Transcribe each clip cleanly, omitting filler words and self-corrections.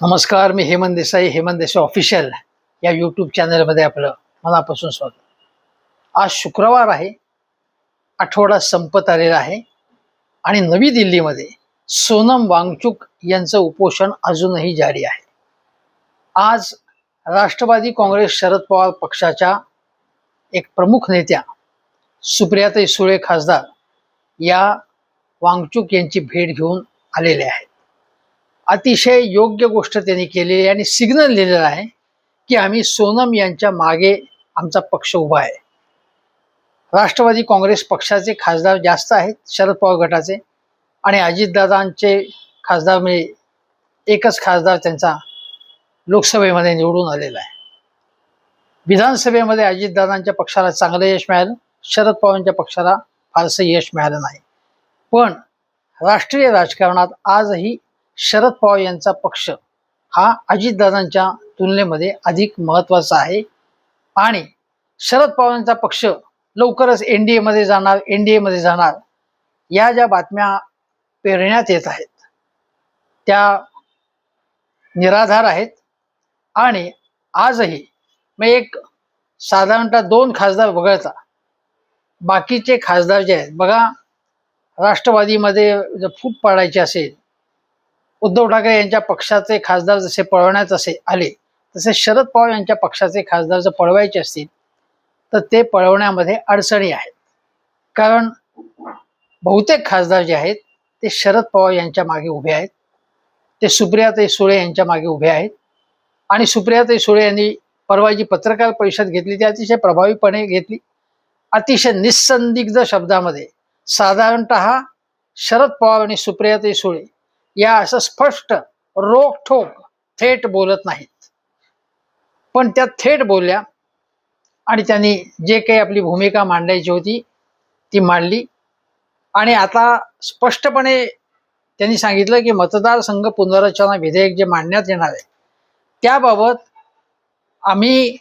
नमस्कार, मी हेमंत देसाई ऑफिशियल या यूट्यूब चॅनलमध्ये आपलं मनापासून स्वागत. आज शुक्रवार आहे, आठवडा संपत आलेला आहे आणि नवी दिल्लीमध्ये सोनम वांगचुक यांचं उपोषण अजूनही जारी आहे. आज राष्ट्रवादी काँग्रेस शरद पवार पक्षाच्या एक प्रमुख नेत्या सुप्रियाताई सुळे खासदार या वांगचुक यांची भेट घेऊन आलेले आहेत. अतिशय योग्य गोष्ट त्यांनी केलेली आणि सिग्नल दिलेला आहे की आम्ही सोनम यांच्या मागे आमचा पक्ष उभा आहे. राष्ट्रवादी काँग्रेस पक्षाचे खासदार जास्त आहेत शरद पवार गटाचे, आणि अजितदादांचे खासदार म्हणजे एकच खासदार त्यांचा लोकसभेमध्ये निवडून आलेला आहे. विधानसभेमध्ये अजितदादांच्या पक्षाला चांगलं यश मिळालं, शरद पवारांच्या पक्षाला फारसं यश मिळालं नाही. पण राष्ट्रीय राजकारणात आजही शरद पवार यांचा पक्ष हा अजितदादांच्या तुलनेमध्ये अधिक महत्त्वाचा आहे आणि शरद पवारांचा पक्ष लवकरच एनडीएमध्ये जाणार या ज्या बातम्या पेरण्यात येत आहेत त्या निराधार आहेत. आणि आजही मग एक साधारणतः 2 खासदार वगळता बाकीचे खासदार जे आहेत बघा, राष्ट्रवादीमध्ये जर फूट पाडायची असेल, उद्धव ठाकरे यांच्या पक्षाचे खासदार जसे पळवण्यात आले तसे शरद पवार यांच्या पक्षाचे खासदार जर पळवायचे असतील तर ते पळवण्यामध्ये अडचणी आहेत. कारण बहुतेक खासदार जे आहेत ते शरद पवार यांच्या मागे उभे आहेत, ते सुप्रियाताई सुळे यांच्या मागे उभे आहेत. आणि सुप्रियाताई सुळे यांनी परवा जी पत्रकार परिषद घेतली ती अतिशय प्रभावीपणे घेतली, अतिशय निस्संदिग्ध शब्दामध्ये. साधारणतः शरद पवार आणि सुप्रियाताई सुळे या असं स्पष्ट रोखठोक थेट बोलत नाहीत, पण त्या थेट बोलल्या आणि त्यांनी जे काही आपली भूमिका मांडायची होती ती मांडली. आणि आता स्पष्टपणे त्यांनी सांगितलं की मतदारसंघ पुनर्रचना विधेयक जे मांडण्यात येणार आहे त्याबाबत आम्ही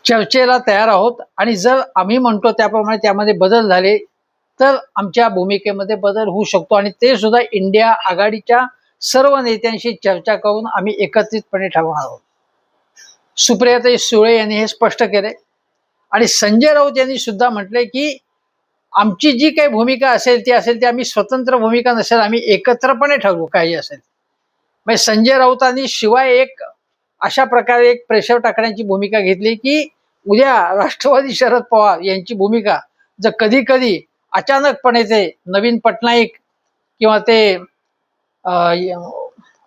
चर्चेला तयार आहोत, आणि जर आम्ही म्हणतो त्याप्रमाणे त्यामध्ये बदल झाले तर आमच्या भूमिकेमध्ये बदल होऊ शकतो, आणि ते सुद्धा इंडिया आघाडीच्या सर्व नेत्यांशी चर्चा करून आम्ही एकत्रितपणे ठरवणार आहोत. सुप्रियाताई सुळे यांनी हे स्पष्ट केले. आणि संजय राऊत यांनी सुद्धा म्हटले की आमची जी काही भूमिका असेल ती आम्ही स्वतंत्र भूमिका नसेल, आम्ही एकत्रपणे ठरवू काही असेल. म्हणजे संजय राऊतांनी शिवाय एक अशा प्रकारे एक प्रेशर टाकण्याची भूमिका घेतली की उद्या राष्ट्रवादी शरद पवार यांची भूमिका जर कधी कधी अचानकपणे ते नवीन पटनाईक किंवा ते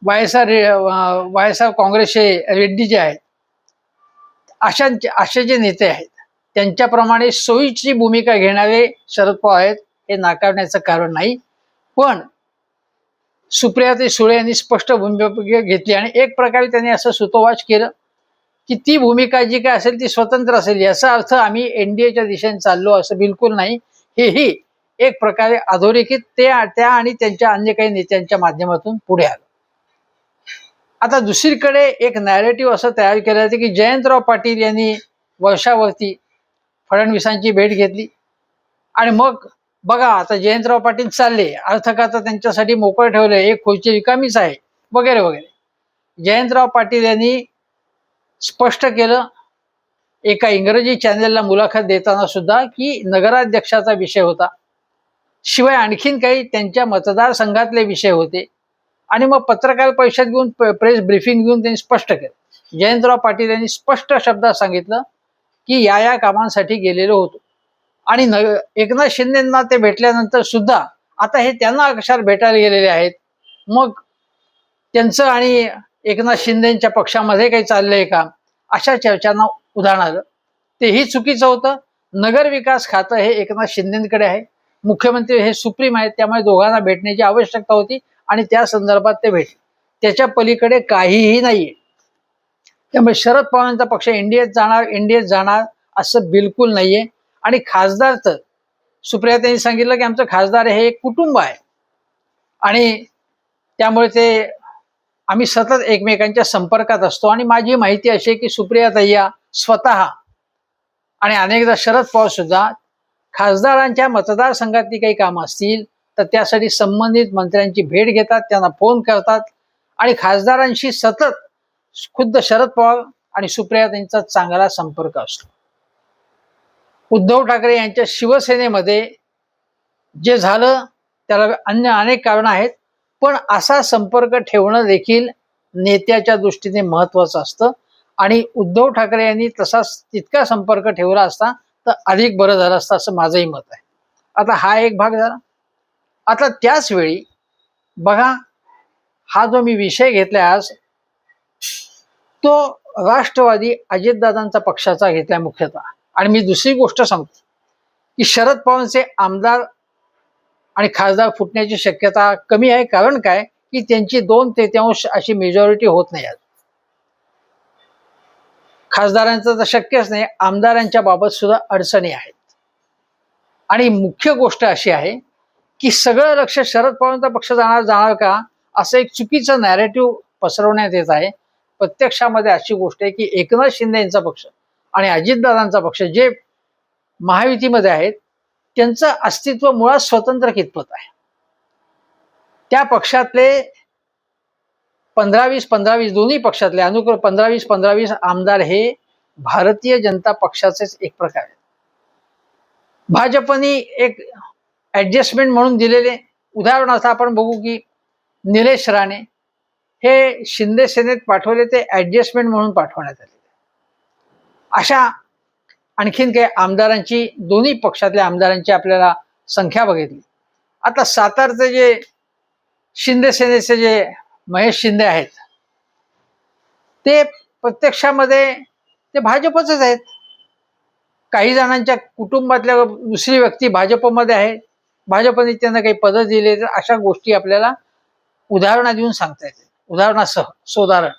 वाय एस आर काँग्रेसचे रेड्डी जे आहेत असे जे नेते आहेत त्यांच्याप्रमाणे सोयीची भूमिका घेणारे शरद पवार आहेत हे नाकारण्याचं कारण नाही. पण सुप्रियाताई सुळे यांनी स्पष्ट भूमिका घेतली आणि एक प्रकारे त्यांनी असं सुतोवाच केलं की ती भूमिका जी काय असेल ती स्वतंत्र असेल. याचा अर्थ आम्ही एनडीएच्या दिशेने चाललो असं बिलकुल नाही. हेही एक प्रकारे अधोरेखित त्या आणि त्यांच्या अन्य काही नेत्यांच्या माध्यमातून पुढे आलं. आता दुसरीकडे एक नॅरेटिव्ह असं तयार केलं जाते की जयंतराव पाटील यांनी वर्षावरती फडणवीसांची भेट घेतली आणि मग बघा आता जयंतराव पाटील चालले, अर्थखातं त्यांच्यासाठी मोकळं ठेवलं, एक खुर्ची रिकामीच आहे वगैरे वगैरे. जयंतराव पाटील यांनी स्पष्ट केलं एका इंग्रजी चॅनेलला मुलाखत देताना सुद्धा की नगराध्यक्षाचा विषय होता, शिवाय आणखीन काही त्यांच्या मतदारसंघातले विषय होते. आणि मग पत्रकार परिषद घेऊन प्रेस ब्रीफिंग घेऊन त्यांनी स्पष्ट केलं. जयंतराव पाटील यांनी स्पष्ट शब्दात सांगितलं की या कामांसाठी गेलेलो होतो. आणि एकनाथ शिंदेंना ते भेटल्यानंतर सुद्धा आता हे त्यांना अक्षर भेटायला गेलेले आहेत. मग त्यांचं आणि एकनाथ शिंदेच्या पक्षामध्ये काही चाललंय का अशा चर्चांना उधाण आलं. तेही चुकीचं होतं. नगरविकास खातं हे एकनाथ शिंदेकडे आहे, मुख्यमंत्री हे सुप्रीम आहेत, त्यामुळे दोघांना भेटण्याची आवश्यकता होती आणि त्या संदर्भात ते भेटले. त्याच्या पलीकडे काहीही नाहीये. त्यामुळे शरद पवारांचा पक्ष एनडीएत जाणार असं बिलकुल नाहीये. आणि खासदार तर सुप्रियाताईंनी सांगितलं की आमचं खासदार हे एक कुटुंब आहे आणि त्यामुळे ते आम्ही सतत एकमेकांच्या संपर्कात असतो. आणि माझी माहिती अशी आहे की सुप्रियाताई स्वतः आणि अनेकदा शरद पवार सुद्धा खासदारांच्या मतदारसंघातली काही कामं असतील तर त्यासाठी संबंधित मंत्र्यांची भेट घेतात, त्यांना फोन करतात आणि खासदारांशी सतत खुद्द शरद पवार आणि सुप्रिया यांचा चांगला संपर्क असतो. उद्धव ठाकरे यांच्या शिवसेनेमध्ये जे झालं त्याला अन्य अनेक कारण आहेत, पण असा संपर्क ठेवणं देखील नेत्याच्या दृष्टीने महत्वाचं असतं आणि उद्धव ठाकरे यांनी तितका संपर्क ठेवला असता तर अधिक बरं झालं असतं असं माझंही मत आहे. आता हा एक भाग झाला. आता त्याच वेळी बघा, हा जो मी विषय घेतलाय आज तो राष्ट्रवादी अजितदादांचा पक्षाचा घेतलाय मुख्यतः. आणि मी दुसरी गोष्ट सांगतो की शरद पवारांचे आमदार आणि खासदार फुटण्याची शक्यता कमी आहे. कारण काय की त्यांची 2/3 अशी मेजॉरिटी होत नाही. खासदारांचं तर शक्यच नाही, आमदारांच्या बाबत सुद्धा अडचणी आहेत. आणि मुख्य गोष्ट अशी आहे की सगळं लक्ष शरद पवारांचा पक्ष जाणार का असं एक चुकीचं नॅरेटिव्ह पसरवण्यात येत आहे. प्रत्यक्षामध्ये अशी गोष्ट आहे की एकनाथ शिंदे यांचा पक्ष आणि अजितदादांचा पक्ष जे महायुतीमध्ये आहेत त्यांचं अस्तित्व मुळात स्वतंत्र कितपत आहे. त्या पक्षातले 15-20 दोन्ही पक्षातले अनुक्रम 15-20 आमदार हे भारतीय जनता पक्षाचेच एक प्रकार आहेत. भाजपनी एक ऍडजस्टमेंट म्हणून दिलेले उदाहरणार्थ आपण बघू की निलेश राणे हे शिंदे सेनेत पाठवले, ते ऍडजस्टमेंट म्हणून पाठवण्यात आले. अशा आणखीन काही आमदारांची, दोन्ही पक्षातल्या आमदारांची आपल्याला संख्या बघितली. आता सातारचे जे शिंदे सेनेचे जे महेश शिंदे आहेत ते प्रत्यक्षामध्ये ते भाजपच आहेत. काही जणांच्या कुटुंबातल्या दुसरी व्यक्ती भाजपमध्ये आहे, भाजपने त्यांना काही पदं दिले. तर अशा गोष्टी आपल्याला उदाहरणं देऊन सांगता येते, उदाहरणासह सोदाहरण.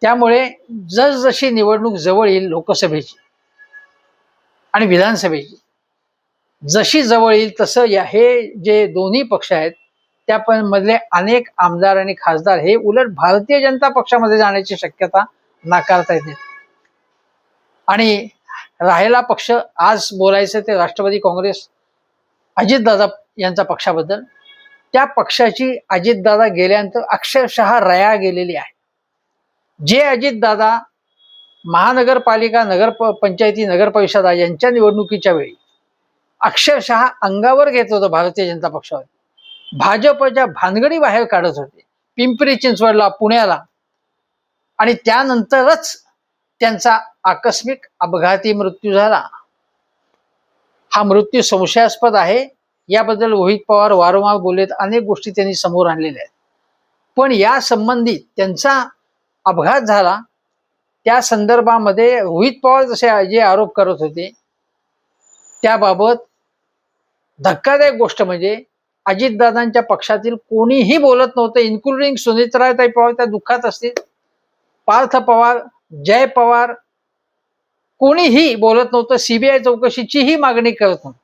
त्यामुळे जसजशी निवडणूक जवळ येईल लोकसभेची आणि विधानसभेची जशी जवळ येईल तसं हे जे दोन्ही पक्ष आहेत त्या मधले अनेक आमदार आणि खासदार हे उलट भारतीय जनता पक्षामध्ये जाण्याची शक्यता नाकारता येते. आणि राहिला पक्ष आज बोलायचं ते राष्ट्रवादी काँग्रेस अजितदादा यांचा पक्षाबद्दल. त्या पक्षाची अजितदादा गेल्यानंतर अक्षरशः रया गेलेली आहे. जे अजितदादा महानगरपालिका, पंचायती, नगरपरिषदा यांच्या निवडणुकीच्या वेळी अक्षरशः अंगावर घेत होतं भारतीय जनता पक्षावर, भाजपच्या भानगडी बाहेर काढत होते पिंपरी चिंचवडला, पुण्याला. आणि त्यानंतरच त्यांचा आकस्मिक अपघाती मृत्यू झाला. हा मृत्यू संशयास्पद आहे याबद्दल रोहित पवार वारंवार बोललेत, अनेक गोष्टी त्यांनी समोर आणलेल्या आहेत. पण या संबंधित त्यांचा अपघात झाला त्या संदर्भामध्ये रोहित पवार जे आरोप करत होते त्याबाबत धक्कादायक गोष्ट म्हणजे अजितदादांच्या पक्षातील कोणीही बोलत नव्हतं, इन्क्लुडिंग सुनेत्राताई पवार त्या दुःखात असतील, पार्थ पवार, जय पवार, कोणीही बोलत नव्हतं. सीबीआय चौकशीचीही मागणी करत नव्हतं.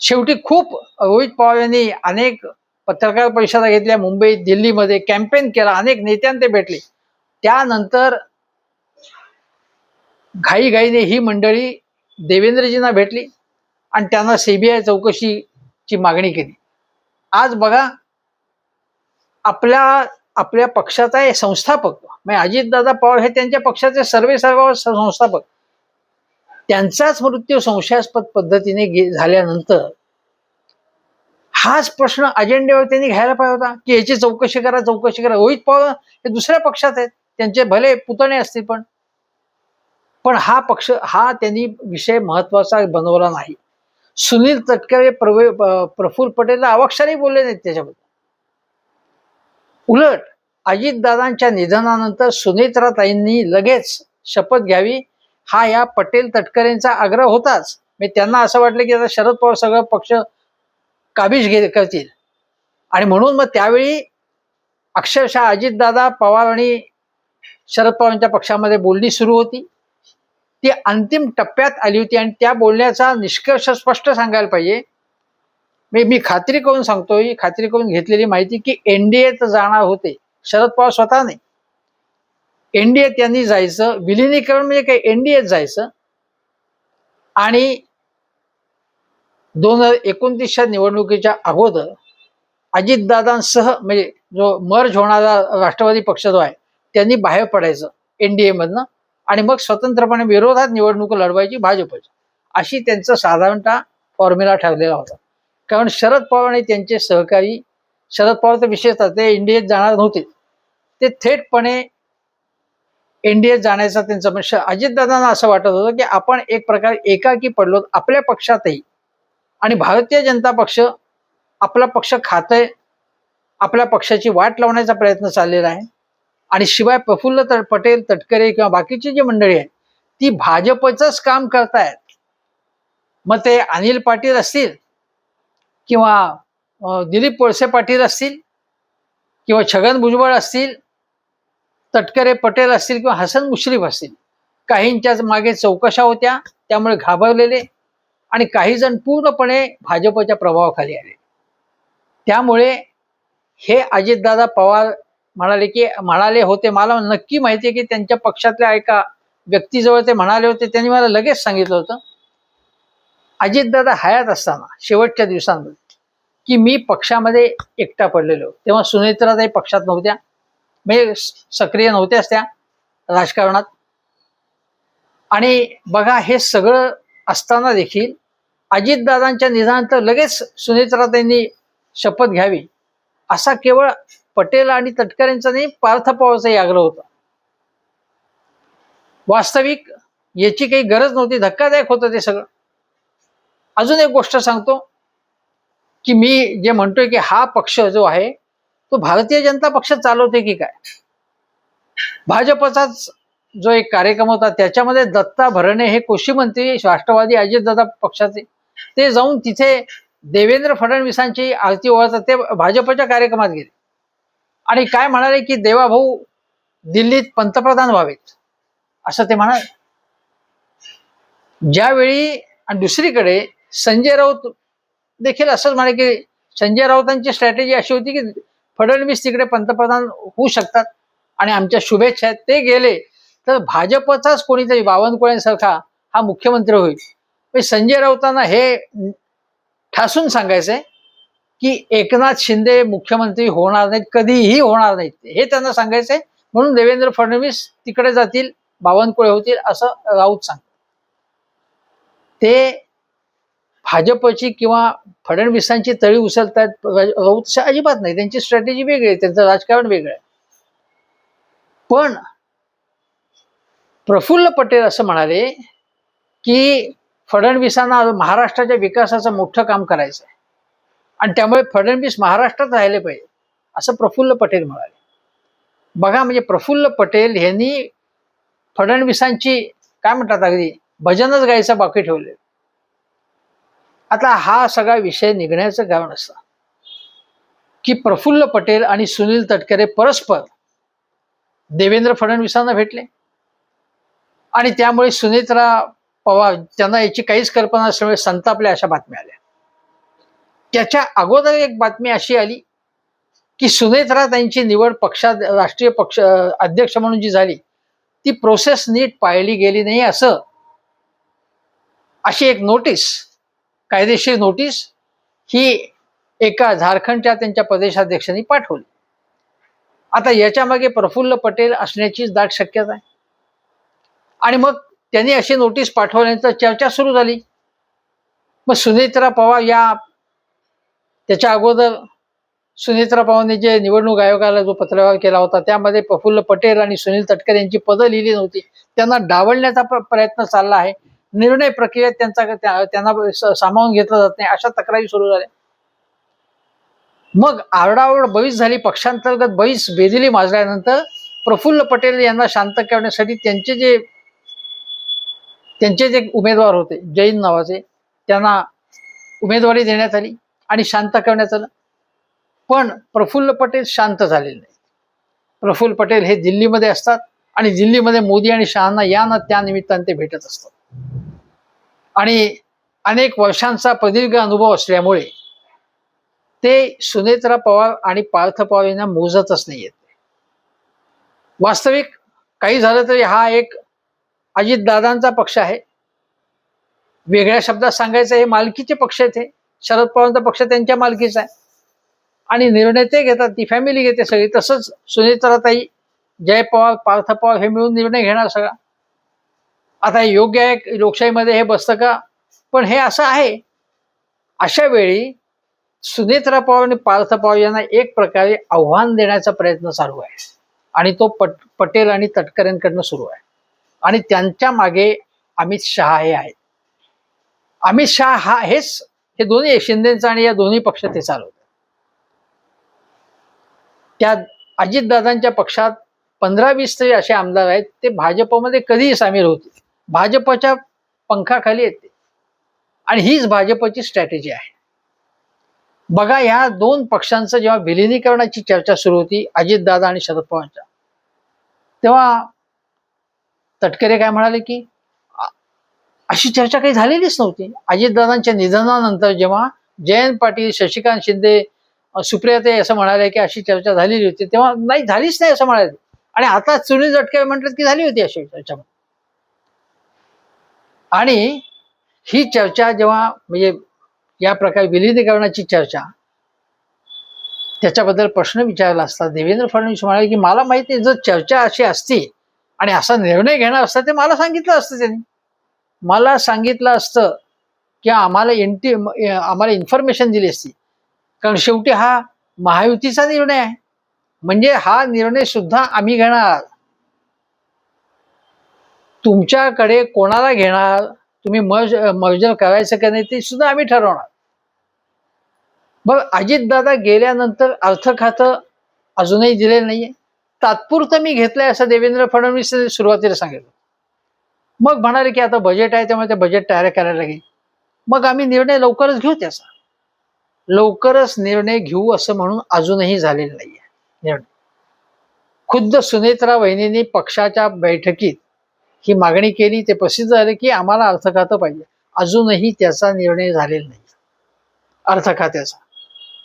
शेवटी खूप रोहित पवार यांनी अनेक पत्रकार परिषदा घेतल्या मुंबईत, दिल्लीमध्ये, कॅम्पेन केला, अनेक नेत्यांना ते भेटले. त्यानंतर घाईघाईने ही मंडळी देवेंद्रजींना भेटली आणि त्यांना सीबीआय चौकशीची मागणी केली. आज बघा, आपल्या पक्षाचा संस्थापक म्हणजे अजितदादा पवार हे त्यांच्या पक्षाचे सर्वेसर्वा संस्थापक, त्यांचाच मृत्यू संशयास्पद पद्धतीने झाल्यानंतर हाच प्रश्न अजेंड्यावर त्यांनी घ्यायला पाहिजे होता की याची चौकशी करा. रोहित पवार हे दुसऱ्या पक्षात आहेत, त्यांचे भले पुतणे असतील, पण हा पक्ष हा त्यांनी विषय महत्वाचा बनवला नाही. सुनील तटकरे, प्रफुल्ल पटेलला अवाक्षरही बोलले नाहीत त्याच्याबद्दल. उलट अजितदादांच्या निधनानंतर सुनेत्राताईंनी लगेच शपथ घ्यावी हा या पटेल तटकरेंचा आग्रह होताच. त्यांना असं वाटलं की आता शरद पवार सगळं पक्ष काबीज करतील आणि म्हणून मग त्यावेळी अक्षरशः अजितदादा पवार आणि शरद पवारांच्या पक्षामध्ये बोलणी सुरू होती. ती अंतिम टप्प्यात आली होती आणि त्या बोलण्याचा निष्कर्ष स्पष्ट सांगायला पाहिजे. मी खात्री करून सांगतोय, खात्री करून घेतलेली माहिती की एनडीएत जाणार होते शरद पवार स्वतः नाही. एनडीएत त्यांनी जायचं, विलिनीकरण म्हणजे काय, एनडीएत जायचं आणि 2029च्या निवडणुकीच्या अगोदर अजितदादांसह म्हणजे जो मर्ज होणारा राष्ट्रवादी पक्ष जो आहे त्यांनी बाहेर पडायचं एनडीए मधनं आणि मग स्वतंत्रपणे विरोधात निवडणूक लढवायची भाजपची, अशी त्यांचा साधारणतः फॉर्म्युला ठरलेला होता. कारण शरद पवार आणि त्यांचे सहकारी, शरद पवार तर विशेषतः ते एनडीएत जाणार नव्हते, ते थेटपणे एनडीएत जाण्याचा त्यांचा अजितदादांना असं वाटत होतं की आपण एक प्रकारे एकाकी पडलो आपल्या पक्षातही, आणि भारतीय जनता पक्ष आपला पक्ष खातंय, आपल्या पक्षाची वाट लावण्याचा प्रयत्न चाललेला आहे. आणि शिवाय प्रफुल्ल पटेल, तटकरे किंवा बाकीची जी मंडळी आहे ती भाजपचंच काम करतायत. मग ते अनिल पाटील असतील किंवा दिलीप वळसे पाटील असतील किंवा छगन भुजबळ असतील, तटकरे पटेल असतील किंवा हसन मुश्रीफ असतील, काहींच्याच मागे चौकशा होत्या त्यामुळे घाबरलेले, आणि काही जण पूर्णपणे भाजपच्या प्रभावाखाली आले. त्यामुळे हे अजितदादा पवार म्हणाले होते, मला नक्की माहिती आहे की त्यांच्या पक्षातल्या एका व्यक्तीजवळ ते म्हणाले होते, त्यांनी मला लगेच सांगितलं होतं अजितदादा हयात असताना शेवटच्या दिवसांमध्ये की मी पक्षामध्ये एकटा पडलेलो. तेव्हा सुनेत्राताई पक्षात नव्हत्या, म्हणजे सक्रिय नव्हत्याच त्या राजकारणात. आणि बघा हे सगळं असताना देखील अजितदादांच्या निधनानंतर लगेच सुनेत्राताईंनी शपथ घ्यावी असा केवळ पटेल आणि तटकरेंचा नाही, पार्थ पवारचाही आग्रह होता. वास्तविक याची काही गरज नव्हती, धक्कादायक होतं ते सगळं. अजून एक गोष्ट सांगतो की मी जे म्हणतोय की हा पक्ष जो आहे तो भारतीय जनता पक्ष चालवते की काय. भाजपचाच जो एक कार्यक्रम होता त्याच्यामध्ये दत्ता भरणे हे कृषी मंत्री राष्ट्रवादी अजितदादा पक्षाचे, ते जाऊन तिथे देवेंद्र फडणवीसांची आरती ओवाळतात, ते भाजपच्या कार्यक्रमात गेले आणि काय म्हणाले की देवाभाऊ दिल्लीत पंतप्रधान व्हावेत असं ते म्हणाले. ज्यावेळी आणि दुसरीकडे संजय राऊत देखील असंच म्हणाले की संजय राऊतांची स्ट्रॅटेजी अशी होती की फडणवीस तिकडे पंतप्रधान होऊ शकतात आणि आमच्या शुभेच्छा आहेत. ते गेले तर भाजपचाच कोणीतरी बावनकुळेंसारखा हा मुख्यमंत्री होईल. संजय राऊतांना हे ठासून सांगायचंय की एकनाथ शिंदे मुख्यमंत्री होणार नाहीत, कधीही होणार नाहीत, हे त्यांना सांगायचंय. म्हणून देवेंद्र फडणवीस तिकडे जातील, बावनकुळे होतील असं राऊत सांगतात. ते भाजपची किंवा फडणवीसांची तळी उचलतात, राऊत अजिबात नाही. त्यांची स्ट्रॅटेजी वेगळी आहे, त्यांचं राजकारण वेगळं आहे. पण प्रफुल्ल पटेल असं म्हणाले की फडणवीसांना महाराष्ट्राच्या विकासाचं मोठं काम करायचं आहे आणि त्यामुळे फडणवीस महाराष्ट्रात राहिले पाहिजे असं प्रफुल्ल पटेल म्हणाले. बघा म्हणजे प्रफुल्ल पटेल यांनी फडणवीसांची काय म्हणतात अगदी भजनच गायचं बाकी ठेवले. आता हा सगळा विषय निघण्याचं कारण असं की प्रफुल्ल पटेल आणि सुनील तटकरे परस्पर देवेंद्र फडणवीसांना भेटले आणि त्यामुळे सुनेत्रा पवार त्यांना याची काहीच कल्पना नसल्यामुळे संतापल्या अशा बातम्या आल्या. त्याच्या अगोदर एक बातमी अशी आली की सुनेत्रा त्यांची निवड पक्षात राष्ट्रीय पक्ष अध्यक्ष म्हणून जी झाली ती प्रोसेस नीट पाळली गेली नाही असं अशी एक नोटीस, कायदेशीर नोटीस ही एका झारखंडच्या त्यांच्या प्रदेशाध्यक्षांनी पाठवली. आता याच्यामागे प्रफुल्ल पटेल असण्याचीच दाट शक्यता आहे. आणि मग त्यांनी अशी नोटीस पाठवल्यानंतर चर्चा सुरू झाली. मग सुनेत्रा पवार त्याच्या अगोदर सुनेत्रा पवारने जे निवडणूक आयोगाला जो पत्रव्यवहार केला होता त्यामध्ये प्रफुल्ल पटेल आणि सुनील तटकरे यांची पदं लिहिली नव्हती, त्यांना डावलण्याचा प्रयत्न चालला आहे, निर्णय प्रक्रियेत त्यांना सामावून घेतलं जात नाही, अशा तक्रारी सुरू झाल्या. मग आरडाओरड बरीच झाली, पक्षांतर्गत बरीच बेदिली माजल्यानंतर प्रफुल्ल पटेल यांना शांत करण्यासाठी त्यांचे जे उमेदवार होते जैन नावाचे त्यांना उमेदवारी देण्यात आली आणि शांत करण्यात आलं. पण प्रफुल्ल पटेल शांत झालेले नाही. प्रफुल्ल पटेल हे दिल्लीमध्ये असतात आणि दिल्लीमध्ये मोदी आणि शहांना या ना त्या निमित्ताने ते भेटत असतात आणि अनेक वर्षांचा प्रदीर्घ अनुभव असल्यामुळे ते सुनेत्रा पवार आणि पार्थ पवार यांना मोजतच नाहीयेत. वास्तविक काही झालं तरी हा एक अजितदादांचा पक्ष आहे. वेगळ्या शब्दात सांगायचं हे मालकीचे पक्ष आहेत. हे शरद पवारांचा पक्ष त्यांच्या मालकीचा आहे आणि निर्णय ते घेतात, ती फॅमिली घेते सगळी. तसंच सुनेत्राताई, जय पवार, पार्थ पवार हे मिळून निर्णय घेणार सगळा. आता हे योग्य आहे लोकशाहीमध्ये हे बसतं का? पण हे असं आहे. अशा वेळी सुनेत्रा पवार आणि पार्थ पवार यांना एक प्रकारे आव्हान देण्याचा प्रयत्न चालू आहे आणि तो पटेल आणि तटकरेंकडनं सुरू आहे. आणि त्यांच्या मागे अमित शहा हे आहेत. अमित शहा हे दोन्ही शिंदेचं आणि या दोन्ही पक्ष ते चालवतात. त्या अजितदादांच्या पक्षात 15-20 तरी असे आमदार आहेत ते भाजपमध्ये कधीही सामील होते, भाजपच्या पंखाखाली येते. आणि हीच भाजपची स्ट्रॅटेजी आहे. बघा, ह्या दोन पक्षांचं जेव्हा विलिनीकरणाची चर्चा सुरू होती अजितदादा आणि शरद पवारांच्या, तेव्हा तटकरे काय म्हणाले की अशी चर्चा काही झालेलीच नव्हती. अजितदादांच्या निधनानंतर जेव्हा जयंत पाटील, शशिकांत शिंदे, सुप्रियाताई असं म्हणाले की अशी चर्चा झालेली होती, तेव्हा नाही, झालीच नाही असं म्हणाले. आणि आता सुनील तटकरे म्हणतात की झाली होती अशी चर्चा. आणि ही चर्चा जेव्हा म्हणजे या प्रकारे विलिनीकरणाची चर्चा, त्याच्याबद्दल प्रश्न विचारला असता देवेंद्र फडणवीस म्हणाले की मला माहिती आहे, जर चर्चा अशी असती आणि असा निर्णय घेणार असता ते मला सांगितलं असतं. त्यांनी मला सांगितलं असतं की आम्हाला इन्फॉर्मेशन दिली असती. कारण शेवटी हा महायुतीचा निर्णय आहे, म्हणजे हा निर्णय सुद्धा आम्ही घेणार. तुमच्याकडे कोणाला घेणार, तुम्ही मर्जर करायचं का नाही ते सुद्धा आम्ही ठरवणार. बघ, अजितदादा गेल्यानंतर अर्थ खातं अजूनही दिलेलं नाहीये. तात्पुरतं मी घेतलंय असं देवेंद्र फडणवीस सुरुवातीला सांगितलं. मग म्हणाले की आता बजेट आहे त्यामुळे ते बजेट तयार करायला लागेल. मग आम्ही निर्णय लवकरच घेऊ. त्याचा लवकरच निर्णय घेऊ असं म्हणून अजूनही झालेलं नाहीये निर्णय. खुद्द सुनेत्रा वहिनींनी पक्षाच्या बैठकीत ही मागणी केली, ते प्रसिद्ध झाले की आम्हाला अर्थ खातं पाहिजे. अजूनही त्याचा निर्णय झालेला नाही अर्थ खात्याचा,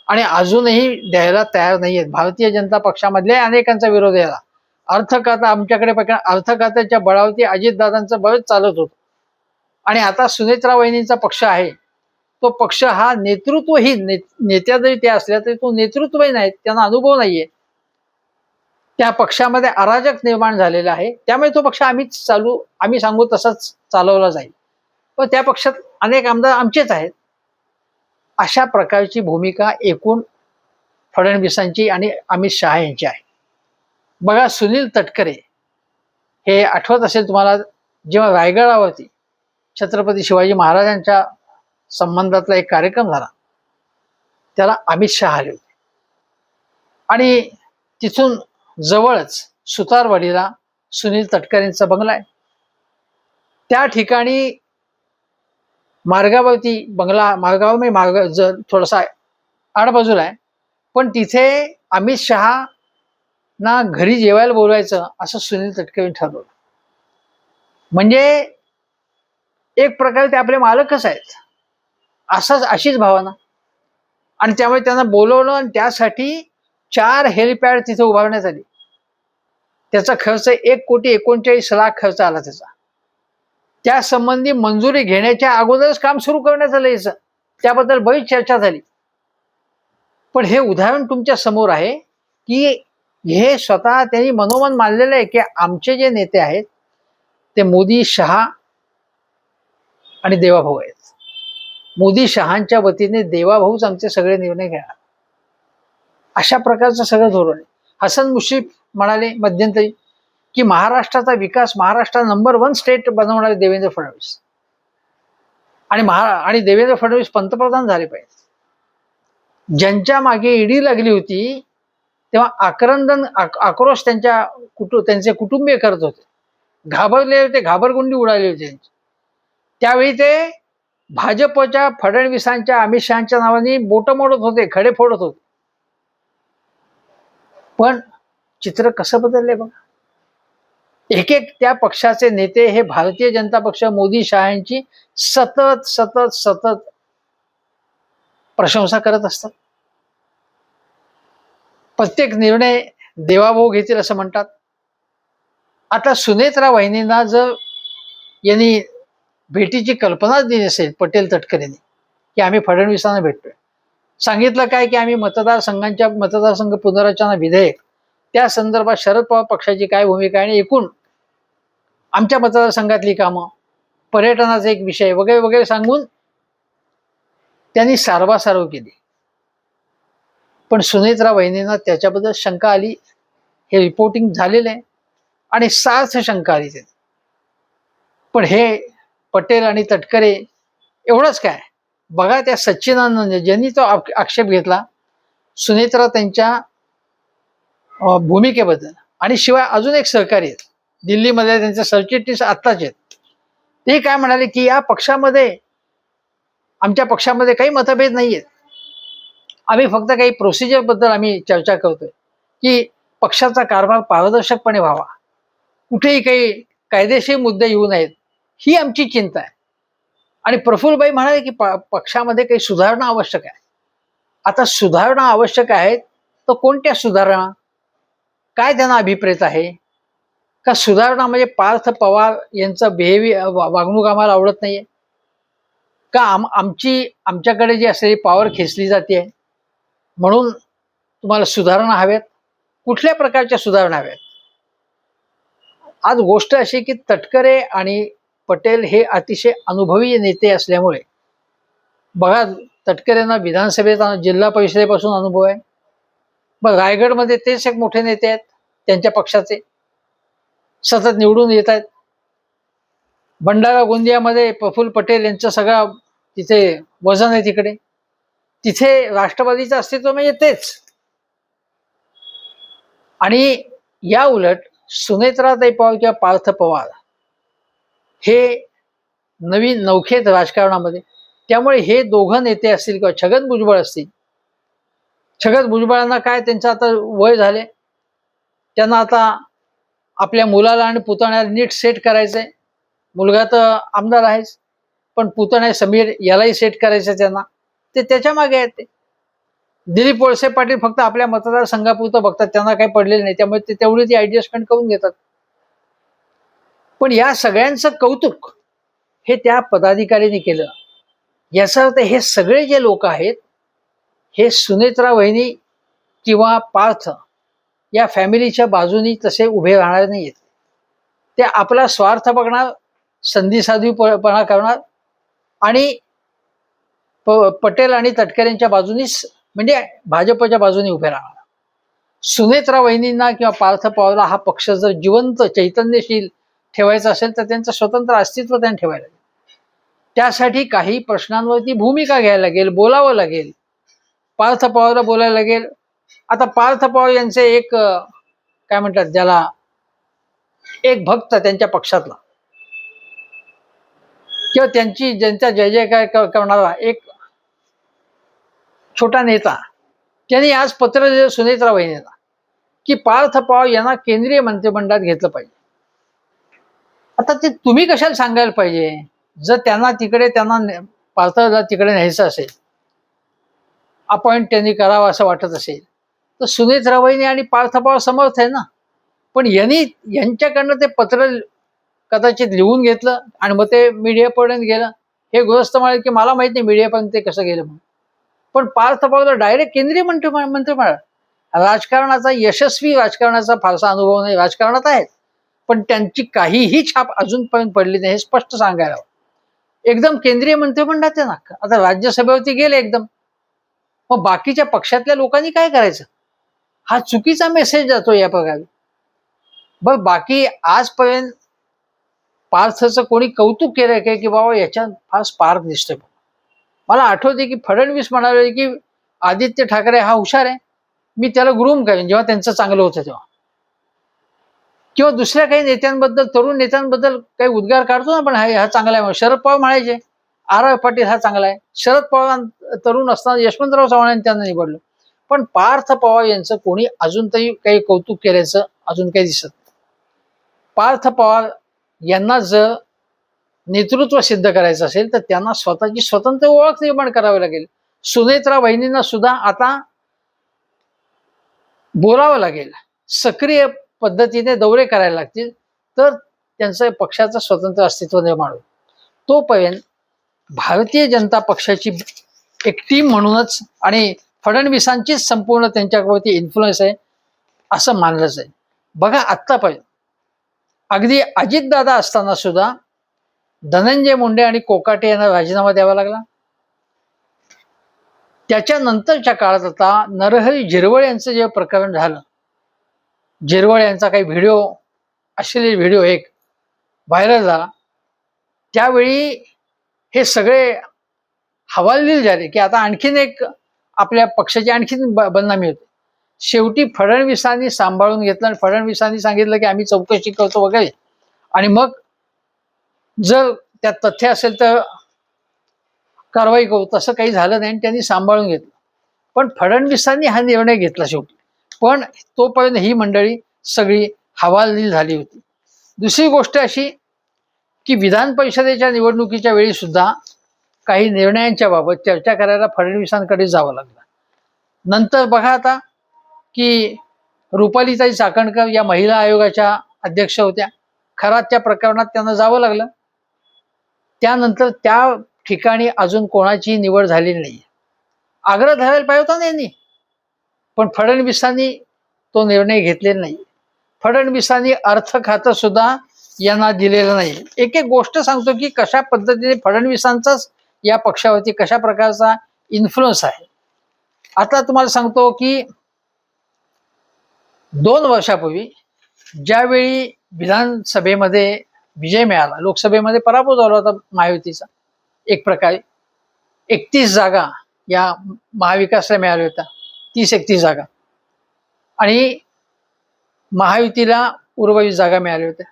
आणि अजूनही द्यायला तयार नाहीयेत. भारतीय जनता पक्षामधल्या अनेकांचा विरोध याला. अर्थ खातं आमच्याकडे, अर्थ खात्याच्या बळावरती अजितदादांचं बळच चालत होतं. आणि आता सुनेत्रा वहिनींचा पक्ष आहे, तो पक्ष हा नेतृत्वहीन, नेत्या जरी त्या असल्या तरी तो नेतृत्वहीन आहेत, त्यांना अनुभव नाहीये. त्या पक्षामध्ये अराजक निर्माण झालेला आहे, त्यामुळे तो पक्ष आम्ही सांगू तसाच चालवला जाईल. पण त्या पक्षात अनेक आमदार आमचेच आहेत. अशा प्रकारची भूमिका एकूण फडणवीसांची आणि अमित शहा यांची आहे. बघा, सुनील तटकरे हे आठवत असेल तुम्हाला, जेव्हा रायगडावरती छत्रपती शिवाजी महाराजांच्या संबंधातला एक कार्यक्रम झाला, त्याला अमित शहा आले होते. आणि तिथून जवळच सुतारवाडीला सुनील तटकरेंचा बंगला आहे. त्या ठिकाणी मार्गावरती बंगला, मार्ग थोडासा आडबाजूला आहे, पण तिथे अमित शहा ना घरी जेवायला बोलवायचं असं सुनील तटकरेंनी ठरवलं. म्हणजे एक प्रकारे ते आपले मालकच आहेत अशीच भावना. आणि त्यामुळे त्यांना बोलवलं आणि त्यासाठी 4 हेलिपॅड तिथे उभारण्यात आली. त्याचा खर्च 1,39,00,000 खर्च आला त्याचा. त्या संबंधी मंजुरी घेण्याच्या अगोदरच काम सुरू करण्यात आलं याचं. त्याबद्दल बरीच चर्चा झाली. पण हे उदाहरण तुमच्या समोर आहे की हे स्वतः त्यांनी मनोमन मानलेलं आहे की आमचे जे नेते आहेत ते मोदी, शहा आणि देवाभाऊ आहेत. मोदी शहांच्या वतीने देवाभाऊच आमचे सगळे निर्णय घेणार, अशा प्रकारचं सगळं धोरण आहे. हसन मुश्रीफ म्हणाले मध्यंतरी की महाराष्ट्राचा विकास, महाराष्ट्र नंबर 1 स्टेट बनवणारे देवेंद्र फडणवीस, आणि देवेंद्र फडणवीस पंतप्रधान झाले पाहिजे. ज्यांच्या मागे ईडी लागली होती तेव्हा आक्रोश त्यांचे कुटुंबीय करत होते, घाबरले होते, घाबरगुंडी उडाली होती त्यांची. त्यावेळी ते भाजपच्या, फडणवीसांच्या, अमित शहाच्या नावाने बोट मोडत होते, खडे फोडत होते. पण चित्र कसं बदललंय बघा. एक त्या पक्षाचे नेते हे भारतीय जनता पक्ष, मोदी, शहांची सतत सतत सतत प्रशंसा करत असतात. प्रत्येक निर्णय देवाभाऊ घेतील असं म्हणतात. आता सुनेत्रा वहिनींना जर यांनी भेटीची कल्पनाच दिली नसेल पटेल तटकरेंनी की आम्ही फडणवीसांना भेटतोय, सांगितलं काय की आम्ही मतदारसंघ पुनर्रचना विधेयक त्या संदर्भात शरद पवार पक्षाची काय भूमिका आहे आणि एकूण आमच्या मतदारसंघातली कामं, पर्यटनाचा एक विषय वगैरे वगैरे सांगून त्यांनी सारवासारव केली. पण सुनेत्रा वहिनींना त्याच्याबद्दल शंका आली. हे रिपोर्टिंग झालेलं आहे आणि सार्थ शंका आली त्यांनी. पण हे पटेल आणि तटकरे एवढंच काय, बघा त्या सच्चिदानंद ज्यांनी तो आक्षेप घेतला सुनेत्रा त्यांच्या भूमिकेबद्दल, आणि शिवाय अजून एक सहकारी आहेत दिल्लीमध्ये त्यांचे सरचिटणीस आत्ताच आहेत, ते काय म्हणाले की या पक्षामध्ये आमच्या पक्षामध्ये काही मतभेद नाही आहेत, आम्ही फक्त काही प्रोसिजर बद्दल आम्ही चर्चा करतोय की पक्षाचा कारभार पारदर्शकपणे व्हावा, कुठेही काही कायदेशीर मुद्दे येऊ नयेत, ही आमची चिंता आहे. आणि प्रफुल्लभाई म्हणाले की पक्षामध्ये काही सुधारणा आवश्यक आहे. आता सुधारणा आवश्यक आहेत तर कोणत्या सुधारणा, काय त्यांना अभिप्रेत आहे का? सुधारणा म्हणजे पार्थ पवार यांचं वागणूक आम्हाला आवडत नाहीये का? आमच्याकडे जी असलेली पॉवर खेचली जाते म्हणून तुम्हाला सुधारणा हव्यात? कुठल्या प्रकारच्या सुधारणा हव्यात? आज गोष्ट अशी की तटकरे आणि पटेल हे अतिशय अनुभवी नेते असल्यामुळे, बघा तटकरेंना विधानसभेत जिल्हा परिषदेपासून अनुभव आहे. मग रायगडमध्ये तेच एक मोठे नेते आहेत त्यांच्या पक्षाचे, सतत निवडून येत आहेत. भंडारा गोंदियामध्ये प्रफुल्ल पटेल यांचं सगळं तिथे वजन आहे. तिथे राष्ट्रवादीचं अस्तित्व म्हणजे तेच. आणि या उलट सुनेत्राताई पवार किंवा पार्थ पवार हे नवीन नौखेत राजकारणामध्ये, त्यामुळे हे दोघं नेते असतील किंवा छगन भुजबळ असतील, छगन भुजबळांना काय त्यांचं आता वय झाले, त्यांना आता आपल्या मुलाला आणि पुतण्याला नीट सेट करायचंय. मुलगा तर आमदार आहेच, पण पुतण्या समीर यालाही सेट करायचं त्यांना, ते त्याच्या मागे आहेत. ते दिलीप वळसे पाटील फक्त आपल्या मतदारसंघापुरतं बघतात, त्यांना काही पडलेलं नाही, त्यामुळे ते तेवढी ती ऍडजस्टमेंट करून घेतात. पण या सगळ्यांचं कौतुक हे त्या पदाधिकाऱ्यांनी केलं. याचा अर्थ हे सगळे जे लोक आहेत हे सुनेत्रा वहिनी किंवा पार्थ या फॅमिलीच्या बाजूनी तसे उभे राहणार नाहीत. ते आपला स्वार्थ बघणार, संधी साधवीपणा करणार आणि पटेल आणि तटकरेंच्या बाजूनीच, म्हणजे भाजपच्या बाजूने उभे राहणार. सुनेत्रा वहिनींना किंवा पार्थ पवारला हा पक्ष जर जिवंत चैतन्यशील ठेवायचं असेल तर त्यांचं स्वतंत्र अस्तित्व त्यांनी ठेवायला लागेल. त्यासाठी काही प्रश्नांवरती भूमिका घ्यायला लागेल, बोलावं लागेल, पार्थ पवारला बोलायला लागेल. आता पार्थ पवार यांचे एक काय म्हणतात ज्याला, एक भक्त त्यांच्या पक्षातला किंवा ज्यांचा जय जयकार करणारा एक छोटा नेता, त्यांनी आज पत्र दिलं सुनेत्रा वहिनीला की पार्थ पवार यांना केंद्रीय मंत्रिमंडळात घेतलं पाहिजे. आता ते तुम्ही कशाला सांगायला पाहिजे? जर त्यांना पार्थला तिकडे न्यायचं असेल, अपॉइंट त्यांनी करावं असं वाटत असेल, तर सुनेत्रा वहिनी आणि पार्थ पवार समर्थ आहे ना. पण यांच्याकडनं ते पत्र कदाचित लिहून घेतलं आणि मग ते मीडियापर्यंत गेलं. हे गृहस्थ म्हणाले की मला माहित नाही मीडियापर्यंत ते कसं गेलं म्हणून. पण पार्थ पवारला डायरेक्ट केंद्रीय मंत्रिमंडळ, राजकारणाचा, यशस्वी राजकारणाचा फारसा अनुभव नाही, राजकारणात आहेत पण त्यांची काहीही छाप अजूनपर्यंत पडली नाही, हे स्पष्ट सांगायला हवं. एकदम केंद्रीय मंत्रिमंडळात आहे ना, आता राज्यसभेवरती गेले एकदम. मग बाकीच्या पक्षातल्या लोकांनी काय करायचं? हा चुकीचा मेसेज जातो या प्रकारे. बरं, बाकी आजपर्यंत पार्थचं कोणी कौतुक केलंय काय की बाबा याच्यात फार स्पार्क दिसतोय? मला आठवते की फडणवीस म्हणाले की आदित्य ठाकरे हा हुशार आहे, मी त्याला ग्रूम करेन जेव्हा त्यांचं चांगलं होतं तेव्हा. किंवा दुसऱ्या काही नेत्यांबद्दल, तरुण नेत्यांबद्दल काही उद्गार काढतो ना आपण, हा चांगला आहे. शरद पवार म्हणायचे आर पाटील हा चांगला आहे. शरद पवार तरुण असताना यशवंतराव चव्हाणांनी त्यांना निवडलं. पण पार्थ पवार यांचं कोणी अजून तरी काही कौतुक केल्याचं अजून काही दिसत नाही. पार्थ पवार यांना जर नेतृत्व सिद्ध करायचं असेल तर त्यांना स्वतःची स्वतंत्र ओळख निर्माण करावी लागेल. सुनेत्रा वहिनींना सुद्धा आता बोलावं लागेल, सक्रिय पद्धतीने दौरे करायला लागतील, तर त्यांचं पक्षाचं स्वतंत्र अस्तित्व निर्माण होईल. तोपर्यंत भारतीय जनता पक्षाची एक टीम म्हणूनच आणि फडणवीसांचीच संपूर्ण त्यांच्यावरती इन्फ्लुएन्स आहे असं मानलंच आहे. बघा आत्तापर्यंत अगदी अजितदादा असताना सुद्धा धनंजय मुंडे आणि कोकाटे यांना राजीनामा द्यावा लागला. त्याच्यानंतरच्या काळात आता नरहरी झिरवळ यांचं जे प्रकरण झालं, झिरवळ यांचा काही व्हिडिओ, अश्लील व्हिडिओ एक व्हायरल झाला, त्यावेळी हे सगळे हवालदिल झाले की आता आणखीन एक आपल्या पक्षाची आणखीन बदनामी होते. शेवटी फडणवीसांनी सांभाळून घेतलं आणि फडणवीसांनी सांगितलं की आम्ही चौकशी करतो वगैरे, आणि मग जर त्यात तथ्य असेल तर कारवाई करू. तसं काही झालं नाही आणि त्यांनी सांभाळून घेतलं. पण फडणवीसांनी हा निर्णय घेतला शेवटी. पण तोपर्यंत ही मंडळी सगळी हवालदिल झाली होती. दुसरी गोष्ट अशी की विधान परिषदेच्या निवडणुकीच्या वेळी सुद्धा काही निर्णयांच्या बाबत चर्चा करायला फडणवीसांकडे जावं लागलं. नंतर बघा आता की रुपालीताई चाकणकर या महिला आयोगाच्या अध्यक्ष होत्या. खरातच्या प्रकरणात त्यांना जावं लागलं. त्यानंतर त्या ठिकाणी अजून कोणाची निवड झालेली नाही. आग्रह धरायला पाहिजे होता ना यांनी, पण फडणवीसांनी तो निर्णय घेतलेला नाही. फडणवीसांनी अर्थ खातं सुद्धा यांना दिलेलं नाही. एक एक गोष्ट सांगतो की कशा पद्धतीने फडणवीसांचाच या पक्षावरती कशा प्रकारचा इन्फ्लुएन्स आहे. आता तुम्हाला सांगतो की 2 वर्षापूर्वी ज्यावेळी विधानसभेमध्ये विजय मिळाला, लोकसभेमध्ये पराभव झाला होता महायुतीचा, एक प्रकारे 31 जागा या महाविकासला मिळाल्या होत्या, 30-31 जागा, आणि महायुतीला उर्वरित जागा मिळाल्या होत्या.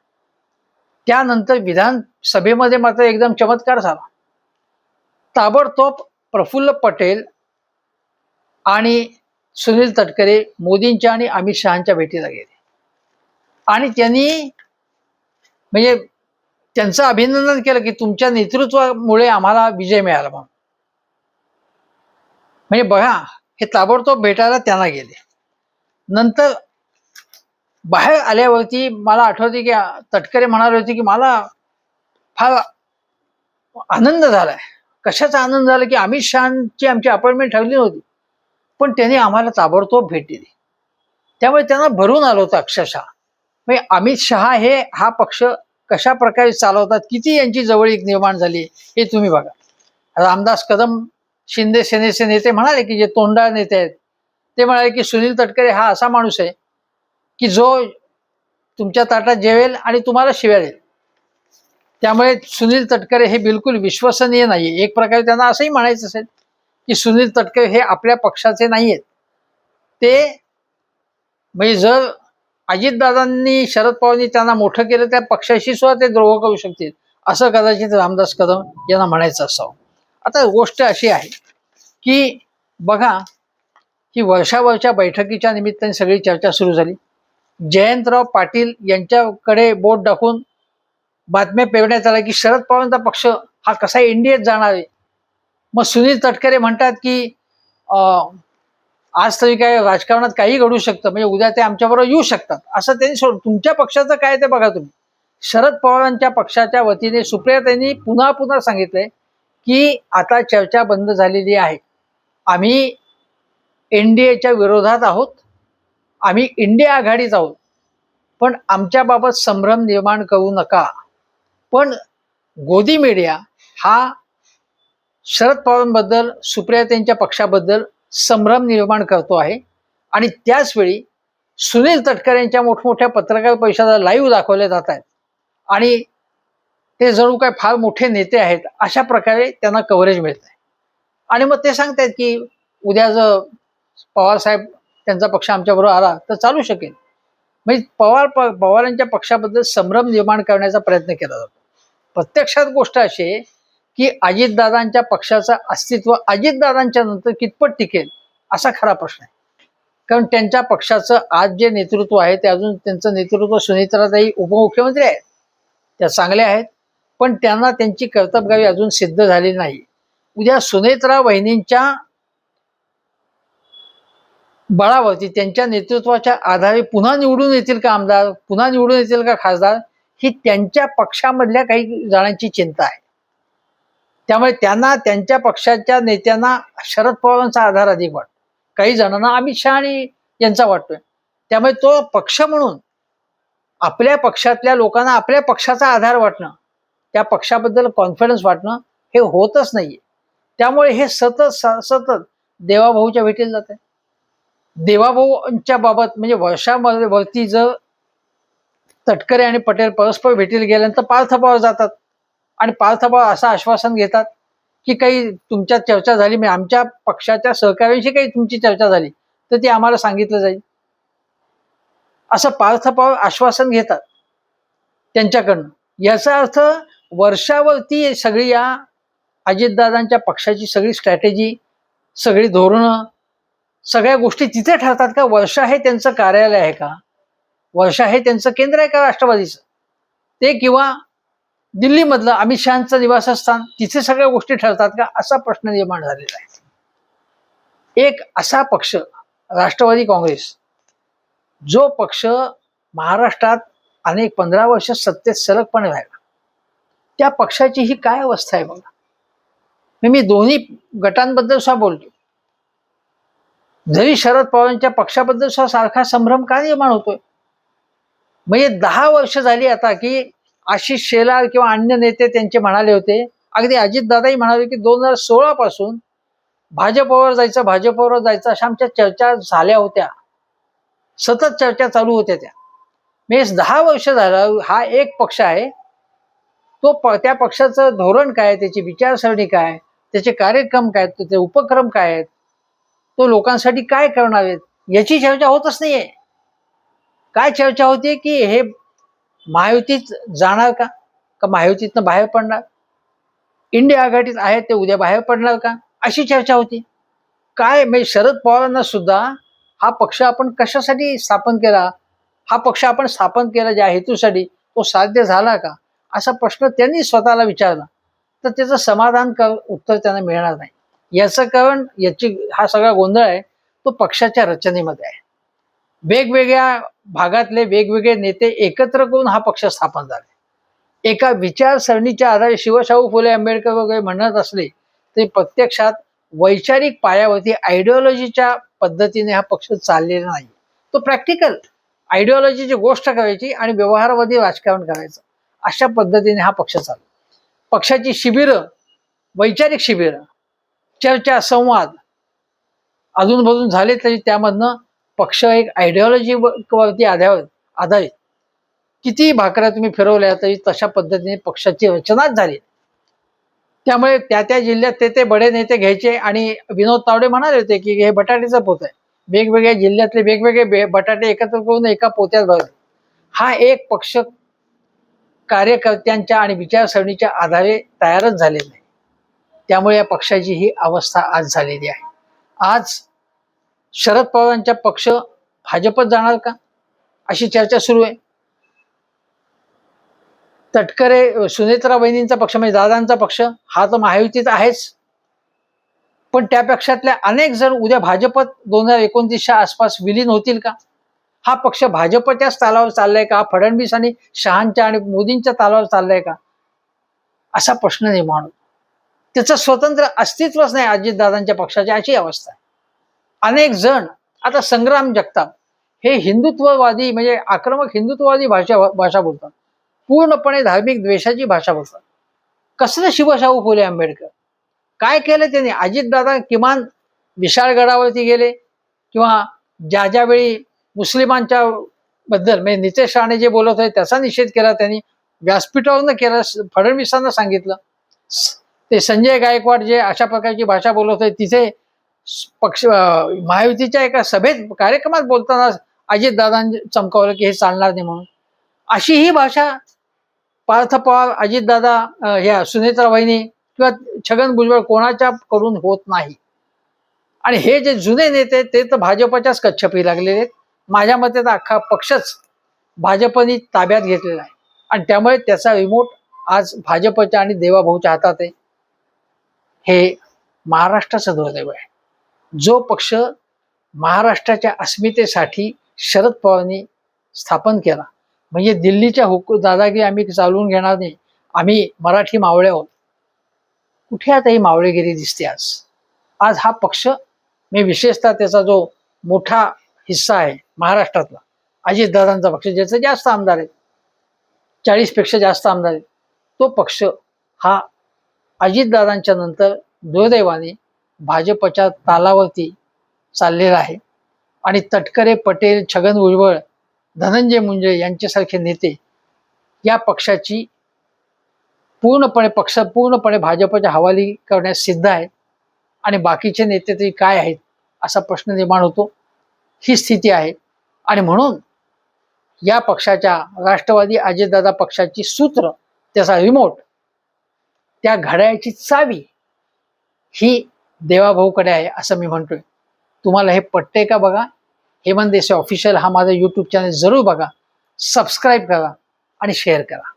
त्यानंतर विधानसभेमध्ये मात्र एकदम चमत्कार झाला. ताबडतोब प्रफुल्ल पटेल आणि सुनील तटकरे मोदींच्या आणि अमित शहांच्या भेटीला गेले आणि त्यांनी म्हणजे त्यांचं अभिनंदन केलं की तुमच्या नेतृत्वामुळे आम्हाला विजय मिळाला म्हणून. म्हणजे बघा, हे ताबडतोब भेटायला त्यांना गेले. नंतर बाहेर आल्यावरती मला आठवते की तटकरे म्हणाले होते की मला फार आनंद झालाय. कशाचा आनंद झाला की अमित शहाची आमची अपॉइंटमेंट ठरली नव्हती, पण त्यांनी आम्हाला ताबडतोब भेट दिली. त्यामुळे त्यांना भरून आलं होतं अक्षरशः. म्हणजे अमित शहा हे हा पक्ष कशा प्रकारे चालवतात, किती यांची जवळीक निर्माण झाली हे तुम्ही बघा. रामदास कदम शिंदे सेनेचे नेते म्हणाले की जे तोंडाळ नेते आहेत ते म्हणाले की सुनील तटकरे हा असा माणूस आहे की जो तुमच्या ताटात जेवेल आणि तुम्हाला शिव्या देईल. त्यामुळे सुनील तटकरे हे बिलकुल विश्वसनीय नाही. एक प्रकारे त्यांना असंही म्हणायचं असेल की सुनील तटकरे हे आपल्या पक्षाचे नाही आहेत. ते म्हणजे जर अजितदादांनी शरद पवारांनी त्यांना मोठं केलं त्या पक्षाशी सुद्धा ते द्रोह करू शकतील, असं कदाचित रामदास कदम यांना म्हणायचं असावं. आता गोष्ट अशी आहे की बघा की वर्षावरच्या बैठकीच्या निमित्ताने सगळी चर्चा सुरू झाली. जयंतराव पाटील यांच्याकडे बोट दाखवून बातम्या पेरण्यात आल्या की शरद पवारांचा पक्ष हा कसा एनडीएत जाणार आहे. मग सुनील तटकरे म्हणतात की आज तरी काय राजकारणात काही घडू शकतं, म्हणजे उद्या ते आमच्याबरोबर येऊ शकतात असं त्यांनी तुमच्या पक्षाचं काय ते बघा तुम्ही. शरद पवारांच्या पक्षाच्या वतीने सुप्रियाताईंनी पुन्हा पुन्हा सांगितलंय की आता चर्चा बंद झालेली आहे. आम्ही एनडीएच्या विरोधात आहोत, आम्ही इंडिया आघाडीत आहोत, पण आमच्याबाबत संभ्रम निर्माण करू नका. पण गोदी मीडिया हा शरद पवारांबद्दल सुप्रियाताईंच्या पक्षाबद्दल संभ्रम निर्माण करतो आहे आणि त्याचवेळी सुनील तटकरे यांच्या मोठमोठ्या पत्रकार परिषदा लाईव्ह दाखवल्या जात आहेत आणि ते जणू काय फार मोठे नेते आहेत अशा प्रकारे त्यांना कव्हरेज मिळत आहे. आणि मग ते सांगतायत की उद्या जर पवारसाहेब त्यांचा पक्ष आमच्याबरोबर आला तर चालू शकेल. म्हणजे पवारांच्या पक्षाबद्दल संभ्रम निर्माण करण्याचा प्रयत्न केला जातो. प्रत्यक्षात गोष्ट अशी आहे की अजितदादांच्या पक्षाचं अस्तित्व अजितदादांच्या नंतर कितपत टिकेल असा खरा प्रश्न आहे. कारण त्यांच्या पक्षाचं आज जे नेतृत्व आहे ते अजून त्यांचं नेतृत्व सुनेत्राताई उपमुख्यमंत्री आहेत, त्या चांगल्या आहेत, पण त्यांना त्यांची कर्तबगारी अजून सिद्ध झाली नाही. उद्या सुनेत्रा वहिनींच्या बळावरती त्यांच्या नेतृत्वाच्या आधारे पुन्हा निवडून येतील का आमदार, पुन्हा निवडून येतील का खासदार, ही त्यांच्या पक्षामधल्या काही जणांची चिंता आहे. त्यामुळे त्यांना त्यांच्या पक्षाच्या नेत्यांना शरद पवारांचा आधार अधिक वाटतो, काही जणांना अमित शहा आणि यांचा वाटतोय. त्यामुळे तो पक्ष म्हणून आपल्या पक्षातल्या लोकांना आपल्या पक्षाचा आधार वाटणं, त्या पक्षाबद्दल कॉन्फिडन्स वाटणं हे होतच नाहीये. त्यामुळे हे सतत सतत देवाभाऊच्या भेटीला जात आहे. देवाभाऊंच्या बाबत म्हणजे वर्षामध्ये वरती जर तटकरे आणि पटेल परस्पर भेटीला गेल्यानंतर पार्थ पवार जातात आणि पार्थ पवार असं आश्वासन घेतात की काही तुमच्यात चर्चा झाली, म्हणजे आमच्या पक्षाच्या सहकार्यांशी काही तुमची चर्चा झाली तर ती आम्हाला सांगितलं जाईल, असं पार्थ पवार आश्वासन घेतात त्यांच्याकडनं. याचा अर्थ वर्षावरती सगळी या अजितदादांच्या पक्षाची सगळी स्ट्रॅटेजी, सगळी धोरणं, सगळ्या गोष्टी तिथे ठरतात का? वर्षा हे त्यांचं कार्यालय आहे का? वर्षा हे त्यांचं केंद्र आहे का राष्ट्रवादीचं? ते किंवा दिल्लीमधलं अमित शहाचं निवासस्थान, तिथे सगळ्या गोष्टी ठरतात का? असा प्रश्न निर्माण झालेला आहे. एक असा पक्ष राष्ट्रवादी काँग्रेस, जो पक्ष महाराष्ट्रात अनेक 15 वर्ष सत्तेत सलगपणे राहिला, त्या पक्षाची ही काय अवस्था आहे बघा. मी दोन्ही गटांबद्दल सुद्धा बोलतो. जरी शरद पवारांच्या पक्षाबद्दल सुद्धा सारखा संभ्रम का निर्माण होतोय? म्हणजे 10 वर्ष झाली आता की आशिष शेलार किंवा अन्य नेते त्यांचे म्हणाले होते, अगदी अजितदादाही म्हणाले की 2016 पासून भाजपवर जायचं अशा आमच्या चर्चा झाल्या होत्या, सतत चर्चा चालू होत्या त्या. म्हणजे 10 वर्ष झालं हा एक पक्ष आहे, तो त्या पक्षाचं धोरण काय, त्याची विचारसरणी काय, त्याचे कार्यक्रम काय, त्याचे उपक्रम काय आहेत, तो लोकांसाठी काय करणार आहेत, याची चर्चा होतच नाहीये. काय चर्चा होती की हे महायुतीत जाणार का महायुतीतनं बाहेर पडणार, इंडिया आघाडीत आहेत ते उद्या बाहेर पडणार का, अशी चर्चा होती. काय म्हणजे शरद पवारांना सुद्धा हा पक्ष आपण कशासाठी स्थापन केला, हा पक्ष आपण स्थापन केला ज्या हेतूसाठी, तो साध्य झाला का, असा प्रश्न त्यांनी स्वतःला विचारला तर त्याचं समाधान उत्तर त्यांना मिळणार नाही. याचं कारण हा सगळा गोंधळ आहे तो पक्षाच्या रचनेमध्ये आहे. वेगवेगळ्या भागातले वेगवेगळे नेते एकत्र करून हा पक्ष स्थापन झाले. एका विचारसरणीच्या आधारे शिवशाहू फुले आंबेडकर वगैरे म्हणत असले तरी प्रत्यक्षात वैचारिक पायावरती आयडिओलॉजीच्या पद्धतीने हा पक्ष चाललेला नाही. तो प्रॅक्टिकल आयडिओलॉजीची गोष्ट करायची आणि व्यवहारामध्ये राजकारण करायचं, अशा पद्धतीने हा पक्ष चालतो. पक्षाची शिबिरं, वैचारिक शिबिरं, चर्चा, संवाद अजून झाले तरी त्यामधनं पक्ष एक आयडिओलॉजीवरती आधारित किती भाकऱ्या तुम्ही फिरवल्या तरी तशा पद्धतीने पक्षाची रचनाच झाली. त्यामुळे त्या जिल्ह्यात ते बडे नेते घ्यायचे आणि विनोद तावडे म्हणाले होते की हे बटाट्याचं पोत आहे, वेगवेगळ्या जिल्ह्यातले वेगवेगळे बटाटे एकत्र करून एका पोत्यात भरले. हा एक पक्ष कार्यकर्त्यांच्या आणि विचारसरणीच्या आधारे तयारच झालेला नाही. त्यामुळे या पक्षाची ही अवस्था आज झालेली आहे. आज शरद पवारांचा पक्ष भाजपत जाणार का अशी चर्चा सुरू आहे. तटकरे सुनेत्रा वहिनींचा पक्ष म्हणजे दादांचा पक्ष हा तर महायुतीत आहेच, पण त्या पक्षातल्या अनेक जण उद्या भाजपत 2029च्या आसपास विलीन होतील का? हा पक्ष भाजपच्याच तालावर चाललाय का, फडणवीस आणि शहांच्या आणि मोदींच्या तालावर चाललाय का, असा प्रश्न निर्माण होतो. त्याचं स्वतंत्र अस्तित्वच नाही अजितदादांच्या पक्षाची, अशी अवस्था आहे. अनेक जण आता संग्राम जगताप हे हिंदुत्ववादी म्हणजे आक्रमक हिंदुत्ववादी भाषा बोलतात, पूर्णपणे धार्मिक द्वेषाची भाषा बोलतात. कसलं शिवशाहू फुले आंबेडकर, काय केलं त्यांनी? अजितदादा किमान विशाळगडावरती गेले किंवा ज्या वेळी मुस्लिमांच्या बद्दल म्हणजे नितेश राणे जे बोलत होते त्याचा निषेध केला त्यांनी, व्यासपीठावरनं केला, फडणवीसांना सांगितलं. ते संजय गायकवाड जे अशा प्रकारची भाषा बोलत होते तिथे महायुतीच्या एका सभेत कार्यक्रमात बोलताना अजितदादांनी चमकावलं की हे चालणार नाही म्हणून. अशी ही भाषा पार्थ पवार, अजितदादा, ह्या सुनेत्रा वहिनी किंवा छगन भुजबळ कोणाच्या कडून होत नाही. आणि हे जे जुने नेते ते तर भाजपच्याच कच्छपी लागलेले आहेत. माझ्या मते तर अख्खा पक्षच भाजपनी ताब्यात घेतलेला आहे आणि त्यामुळे त्याचा रिमोट आज भाजपच्या आणि देवाभाऊच्या हातात आहे. हे महाराष्ट्राचं दुर्दैव आहे. जो पक्ष महाराष्ट्राच्या अस्मितेसाठी शरद पवारांनी स्थापन केला, म्हणजे दिल्लीच्या दादागिरी आम्ही चालवून घेणार नाही, आम्ही मराठी मावळे आहोत, कुठे आता ही मावळेगिरी दिसते आज. आज हा पक्ष, मी विशेषतः त्याचा जो मोठा हिस्सा आहे महाराष्ट्रातला, अजितदादांचा पक्ष, ज्याचे जास्त आमदार आहेत, 40 पेक्षा जास्त आमदार आहेत, तो पक्ष हा अजितदादांच्या नंतर दुर्दैवाने भाजपच्या तालावरती चाललेला आहे. आणि तटकरे, पटेल, छगन भुजबळ, धनंजय मुंडे यांच्यासारखे नेते या पक्षाची पूर्णपणे भाजपच्या हवाली करण्यास सिद्ध आहेत. आणि बाकीचे नेते तरी काय आहेत असा प्रश्न निर्माण होतो. ही स्थिती आहे. आणि म्हणून या पक्षाच्या, राष्ट्रवादी अजितदादा पक्षाची सूत्र, त्याचा रिमोट, त्या घड्याळाची चावी ही देवाभाऊकडे आहे असं मी म्हणतोय. तुम्हाला हे पटते का बघा. हेमंत देसाई ऑफिशियल हा माझा यूट्यूब चॅनल जरूर बघा, सबस्क्राईब करा आणि शेअर करा.